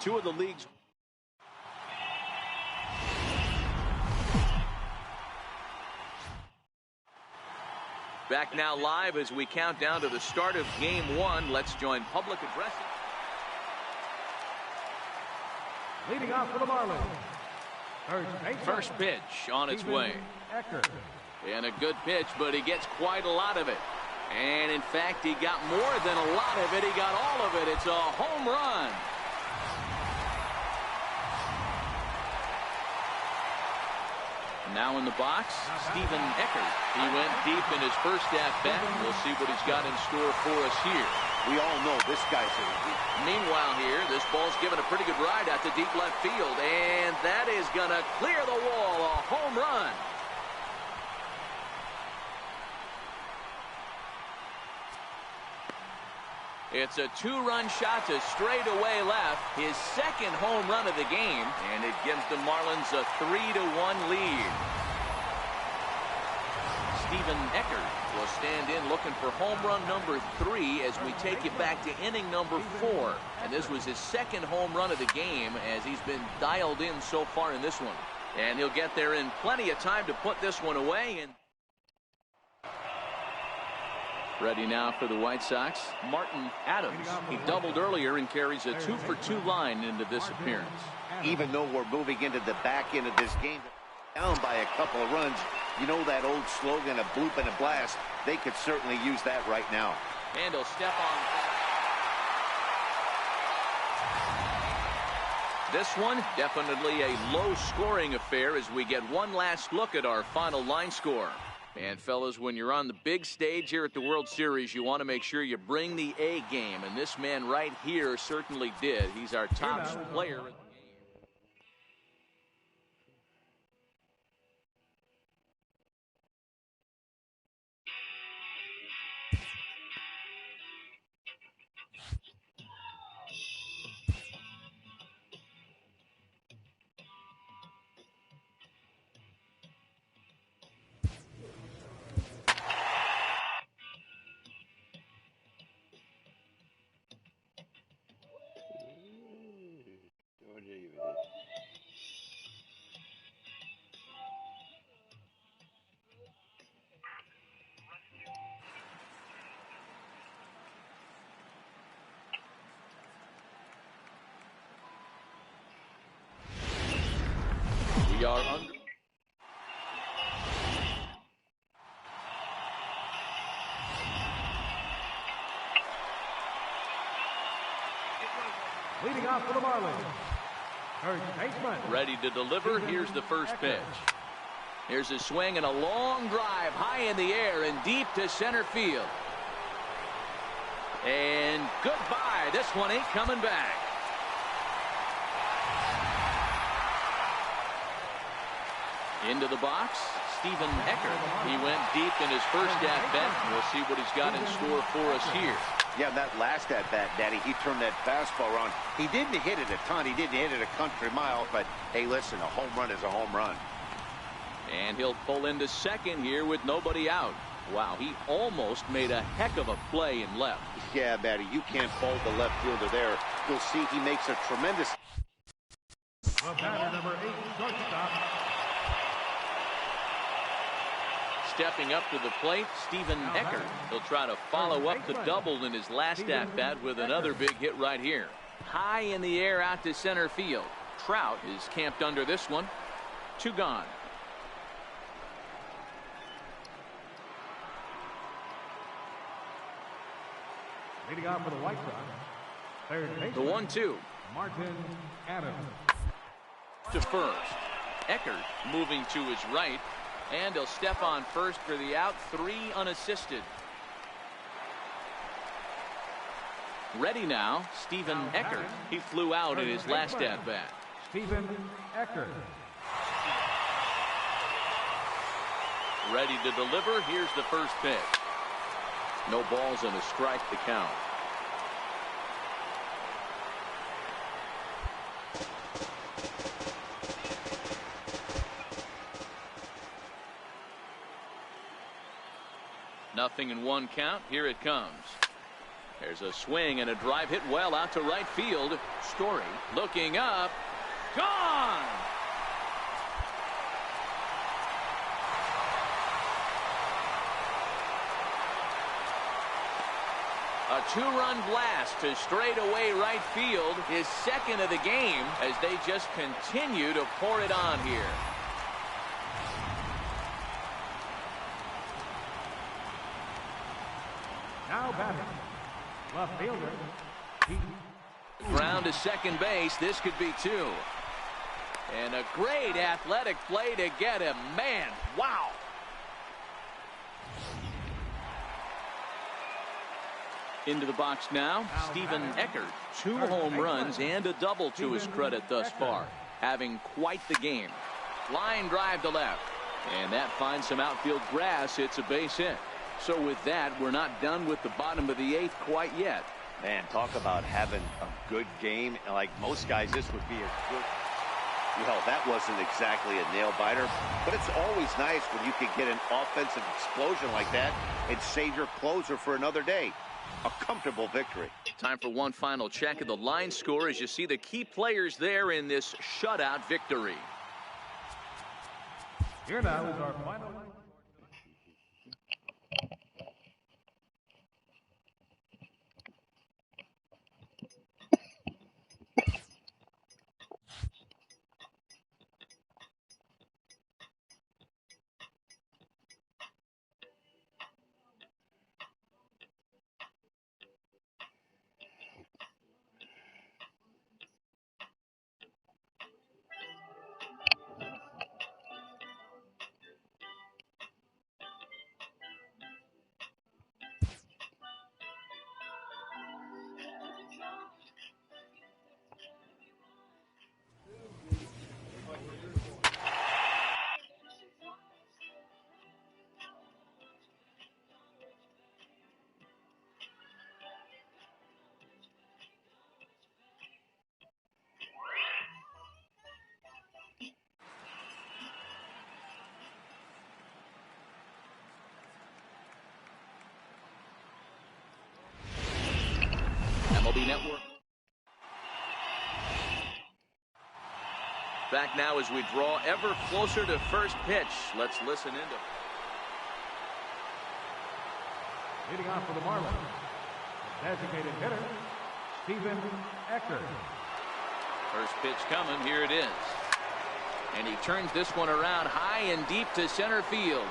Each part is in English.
Two of the league's back now live as we count down to the start of game one. Let's join public address. Leading off for the Marlins. First pitch on its way. And a good pitch, but he gets quite a lot of it. And in fact, he got more than a lot of it. He got all of it. It's a home run. Now in the box, Stephen Eckert. He went deep in his first at-bat. We'll see what he's got in store for us here. We all know this guy's a... Meanwhile here, this ball's given a pretty good ride out to deep left field. And that is going to clear the wall. A home run. It's a two-run shot to straightaway left. His second home run of the game. And it gives the Marlins a 3-1 lead. Stephen Eckert will stand in looking for home run number 3 as we take you back to inning number 4. And this was his second home run of the game as he's been dialed in so far in this one. And he'll get there in plenty of time to put this one away. And ready now for the White Sox, Martin Adams. He doubled earlier and carries a 2-for-2 line into this appearance. Even though we're moving into the back end of this game, down by a couple of runs, you know that old slogan, a bloop and a blast. They could certainly use that right now. And he'll step on. This one, definitely a low-scoring affair as we get one last look at our final line score. And, fellas, when you're on the big stage here at the World Series, you want to make sure you bring the A game. And this man right here certainly did. He's our top player. We are under. Leading off for the Marlins. Third baseman. Ready to deliver. Here's the first pitch. Here's a swing and a long drive high in the air and deep to center field. And goodbye. This one ain't coming back. Into the box, Stephen Eckert. He went deep in his first at-bat. We'll see what he's got in store for us here. Yeah, that last at-bat, Daddy, he turned that fastball on. He didn't hit it a ton. He didn't hit it a country mile. But, hey, listen, a home run is a home run. And he'll pull into second here with nobody out. Wow, he almost made a heck of a play in left. Yeah, Daddy, you can't fault the left fielder there. You'll see he makes a tremendous... The batter, number 8, shortstop. Stepping up to the plate, Stephen Eckert. He'll try to follow up the double in his last at-bat with another big hit right here. High in the air out to center field. Trout is camped under this one. 2 gone. Leading off for the White Sox. Third baseman. The 1-2. Martin Adams. To first. Eckert moving to his right. And he'll step on first for the out. 3 unassisted. Ready now, Stephen Eckert. He flew out in his last at-bat. Stephen Eckert. Ready to deliver. Here's the first pitch. No balls and a strike to count. Nothing in 1 count. Here it comes. There's a swing and a drive hit well out to right field. Story looking up. Gone! A two-run blast to straightaway right field, his second of the game, as they just continue to pour it on here. Now batting, left fielder. Ground to second base. This could be two. And a great athletic play to get him. Man, wow. Into the box now, Stephen Eckert. 2 home runs and a double to his credit thus far. Having quite the game. Line drive to left. And that finds some outfield grass. It's a base hit. So with that, we're not done with the bottom of the 8th quite yet. Man, talk about having a good game. Like most guys, this would be a good... Well, that wasn't exactly a nail-biter, but it's always nice when you can get an offensive explosion like that and save your closer for another day. A comfortable victory. Time for one final check of the line score as you see the key players there in this shutout victory. Here now is our final. MLB Network. Back now as we draw ever closer to first pitch. Let's listen into. Leading off for the Marlins, designated hitter, Stephen Eckert. First pitch coming. Here it is. And he turns this one around high and deep to center field.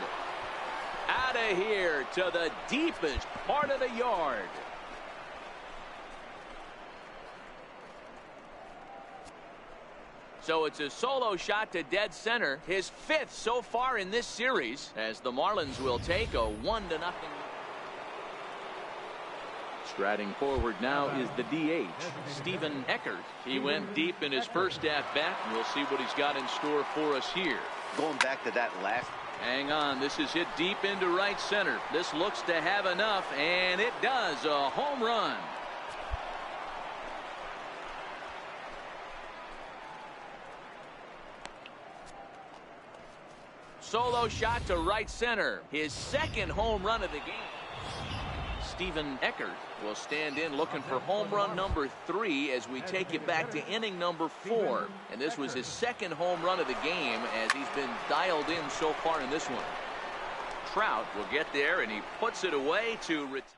Out of here to the deepest part of the yard. So it's a solo shot to dead center, his 5th so far in this series, as the Marlins will take a 1-0. Striding forward now is the DH, Stephen Eckert. He went deep in his first at-bat, and we'll see what he's got in store for us here. Going back to that last... Hang on, this is hit deep into right center. This looks to have enough, and it does. A home run. Solo shot to right center. His 2nd home run of the game. Stephen Eckert will stand in looking for home run number 3 as we take it back to inning number 4. And this was his 2nd home run of the game as he's been dialed in so far in this one. Trout will get there and he puts it away to retire.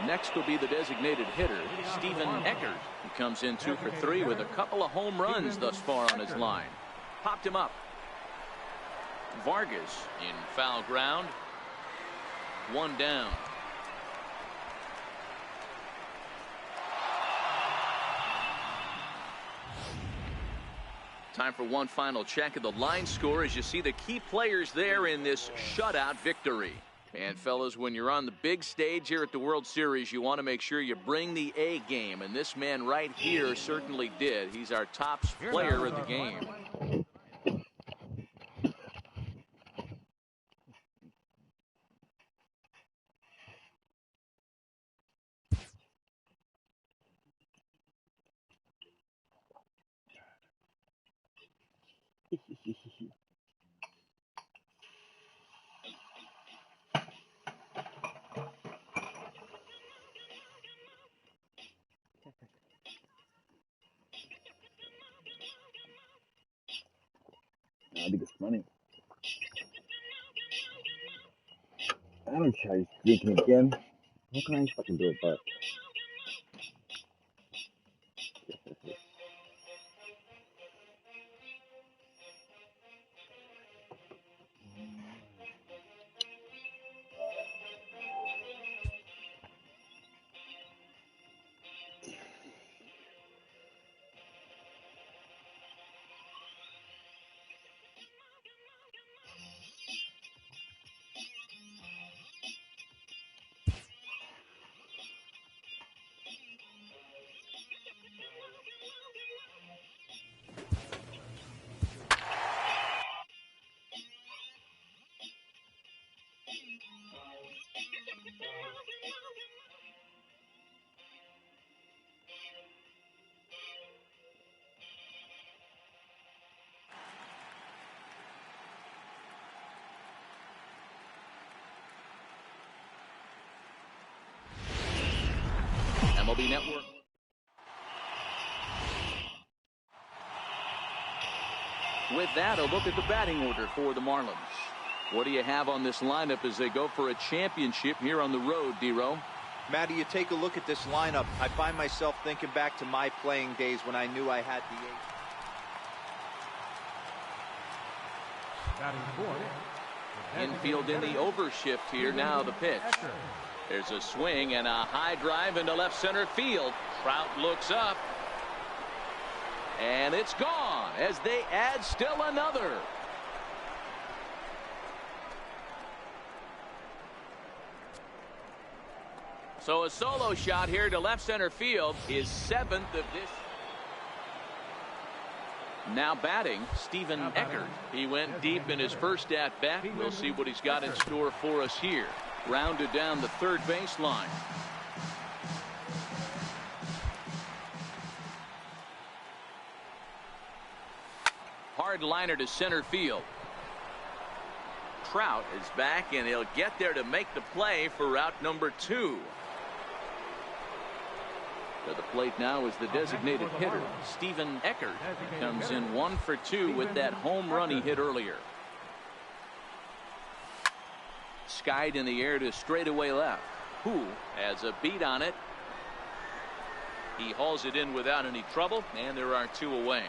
Next will be the designated hitter, Stephen Eckert. He comes in 2 for 3 with a couple of home runs thus far on his line. Popped him up. Vargas in foul ground. 1 down. Time for one final check of the line score as you see the key players there in this shutout victory. And fellas, when you're on the big stage here at the World Series, you want to make sure you bring the A game. And this man right here certainly did. He's our top player of the game. I think it's funny. I don't care. He's drinking again. What can I fucking do about it? MLB Network. With that, a look at the batting order for the Marlins. What do you have on this lineup as they go for a championship here on the road, D-Row? Matty, you take a look at this lineup. I find myself thinking back to my playing days when I knew I had the ace. Batting fourth. Infield in the overshift here. Now the pitch. There's a swing and a high drive into left center field. Trout looks up. And it's gone as they add still another. So a solo shot here to left center field, his 7th of this. Now batting, Stephen Eckert. He went deep in his first at bat. We'll see what he's got in store for us here. Rounded down the third baseline. Hard liner to center field. Trout is back, and he'll get there to make the play for route number 2. To the plate now is the designated hitter, Stephen Eckert. Comes in 1 for 2 with that home run he hit earlier. Skied in the air to straightaway left. Who has a beat on it. He hauls it in without any trouble, and there are 2 away.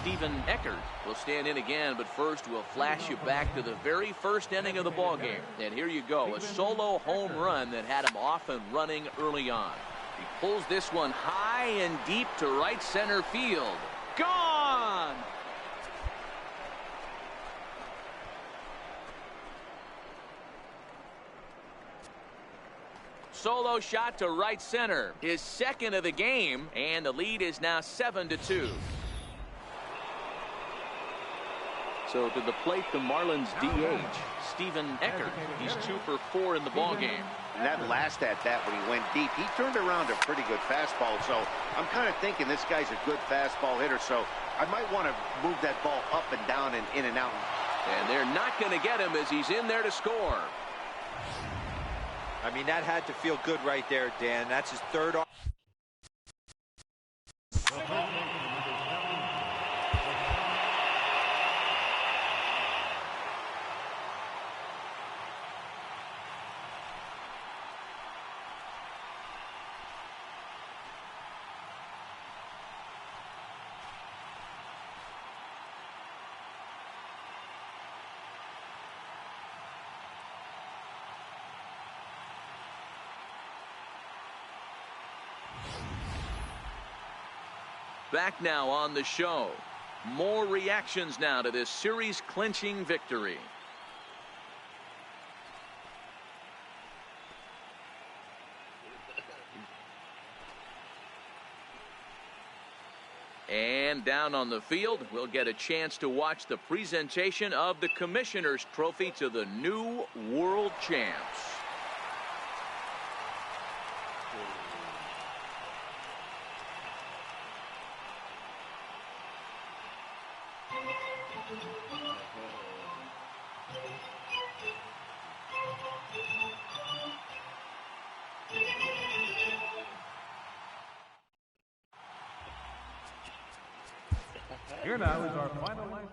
Stephen Eckert will stand in again, but first we'll flash you back to the very first inning of the ballgame. And here you go, a solo home run that had him off and running early on. He pulls this one high and deep to right center field. Gone! Solo shot to right center, his 2nd of the game, and the lead is now 7-2. So to the plate, the Marlins DH, Stephen Eckert. He's 2 for 4 in the ballgame. And that last at bat when he went deep, he turned around a pretty good fastball. So I'm kind of thinking this guy's a good fastball hitter. So I might want to move that ball up and down and in and out. And they're not going to get him as he's in there to score. I mean, that had to feel good right there, Dan. That's his 3rd. Back now on the show. More reactions now to this series clinching victory. And down on the field, we'll get a chance to watch the presentation of the Commissioner's Trophy to the new world champs. Here now is our final line.